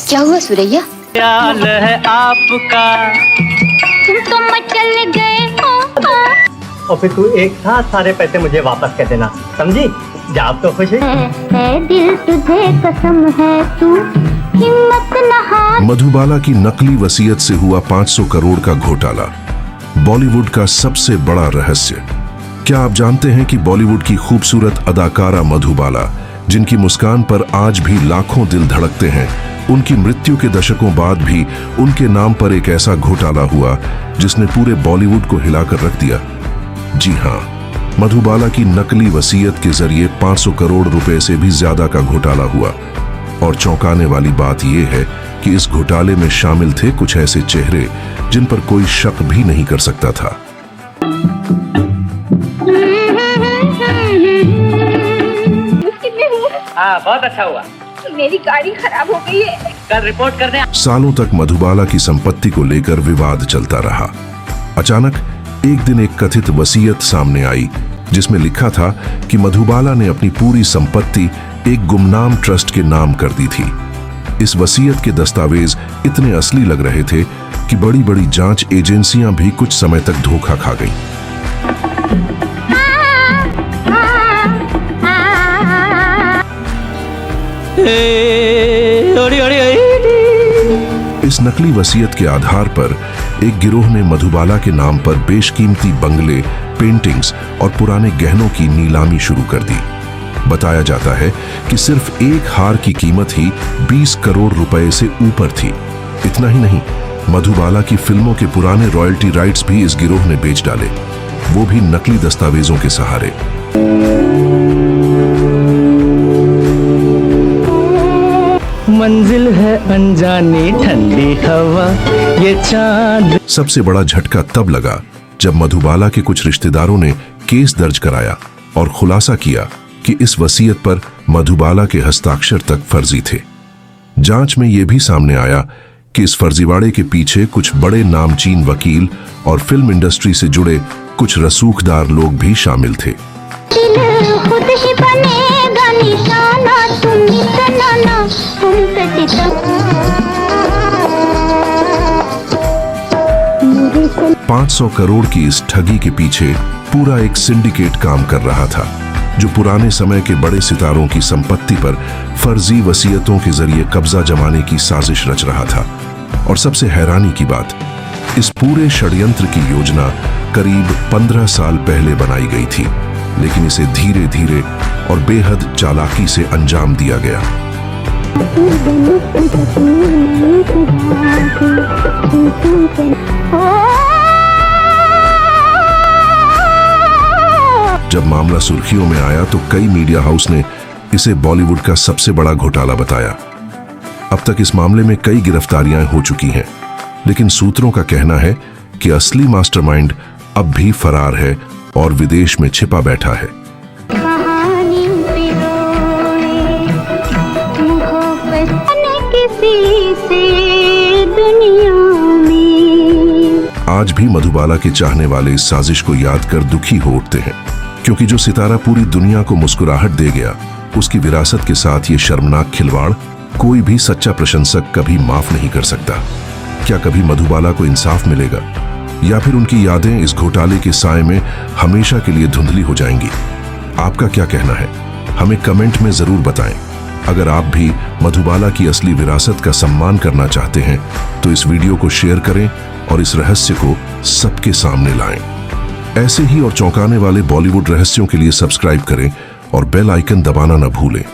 क्या हुआ सुरैया? ख्याल है आपका, तुम तो मचल गए हो। और फिर तू एक साथ सारे पैसे मुझे वापस कर देना, समझी? जा अब तो खुश है दिल तुझे कसम है, तू हिम्मत न हार। मधुबाला की नकली वसीयत से हुआ 500 करोड़ का घोटाला, बॉलीवुड का सबसे बड़ा रहस्य। क्या आप जानते हैं कि बॉलीवुड की खूबसूरत अदाकारा मधुबाला, जिनकी मुस्कान पर आज भी लाखों दिल धड़कते हैं, उनकी मृत्यु के दशकों बाद भी उनके नाम पर एक ऐसा घोटाला हुआ जिसने पूरे बॉलीवुड को हिलाकर रख दिया। जी हाँ, मधुबाला की नकली वसीयत के जरिए 500 करोड़ रुपए से भी ज्यादा का घोटाला हुआ। और चौंकाने वाली बात यह है कि इस घोटाले में शामिल थे कुछ ऐसे चेहरे जिन पर कोई शक भी नहीं कर सकता था। हाँ बहुत अच्छा हुआ। मेरी गाड़ी खराब हो गई है। कल रिपोर्ट करने। सालों तक मधुबाला की संपत्ति को लेकर विवाद चलता रहा। अचानक एक दिन एक कथित वसीयत सामने आई जिसमें लिखा था कि मधुबाला ने अपनी पूरी संपत्ति एक गुमनाम ट्रस्ट के नाम कर दी थी। इस वसीयत के दस्तावेज इतने असली लग रहे थे कि बड़ी बड़ी जांच एजेंसियां भी कुछ समय तक धोखा खा गईं। इस नकली वसीयत के आधार पर एक गिरोह ने मधुबाला के नाम पर बेशकीमती बंगले, पेंटिंग्स और पुराने गहनों की नीलामी शुरू कर दी। बताया जाता है कि सिर्फ एक हार की कीमत ही 20 करोड़ रुपए से ऊपर थी। इतना ही नहीं, मधुबाला की फिल्मों के पुराने रॉयल्टी राइट्स भी इस गिरोह ने बेच डाले, वो भी नकली दस्तावेजों के सहारे। मंजिल है अनजानी ठंडी हवा, ये चांद। सबसे बड़ा झटका तब लगा जब मधुबाला के कुछ रिश्तेदारों ने केस दर्ज कराया और खुलासा किया कि इस वसीयत पर मधुबाला के हस्ताक्षर तक फर्जी थे। जांच में यह भी सामने आया कि इस फर्जीवाड़े के पीछे कुछ बड़े नामचीन वकील और फिल्म इंडस्ट्री से जुड़े कुछ रसूखदार लोग भी शामिल थे। खुद ही बनेगा निशाना, तुम ही बनाना, तुम पे सितम। 500 करोड़ की इस ठगी के पीछे पूरा एक सिंडिकेट काम कर रहा था, जो पुराने समय के बड़े सितारों की संपत्ति पर फर्जी वसीयतों के जरिए कब्जा जमाने की साजिश रच रहा था। और सबसे हैरानी की बात, इस पूरे षड्यंत्र की योजना करीब 15 साल पहले बनाई गई थी, लेकिन इसे धीरे धीरे और बेहद चालाकी से अंजाम दिया गया। जब मामला सुर्खियों में आया तो कई मीडिया हाउस ने इसे बॉलीवुड का सबसे बड़ा घोटाला बताया। अब तक इस मामले में कई गिरफ्तारियां हो चुकी हैं, लेकिन सूत्रों का कहना है कि असली मास्टरमाइंड अब भी फरार है और विदेश में छिपा बैठा है। आज भी मधुबाला के चाहने वाले इस साजिश को याद कर दुखी हो उठते हैं, क्योंकि जो सितारा पूरी दुनिया को मुस्कुराहट दे गया, उसकी विरासत के साथ ये शर्मनाक खिलवाड़ कोई भी सच्चा प्रशंसक कभी माफ नहीं कर सकता। क्या कभी मधुबाला को इंसाफ मिलेगा, या फिर उनकी यादें इस घोटाले के साए में हमेशा के लिए धुंधली हो जाएंगी? आपका क्या कहना है? हमें कमेंट में जरूर बताएं। अगर आप भी मधुबाला की असली विरासत का सम्मान करना चाहते हैं तो इस वीडियो को शेयर करें और इस रहस्य को सबके सामने लाएं। ऐसे ही और चौंकाने वाले बॉलीवुड रहस्यों के लिए सब्सक्राइब करें और बेल आइकन दबाना न भूलें।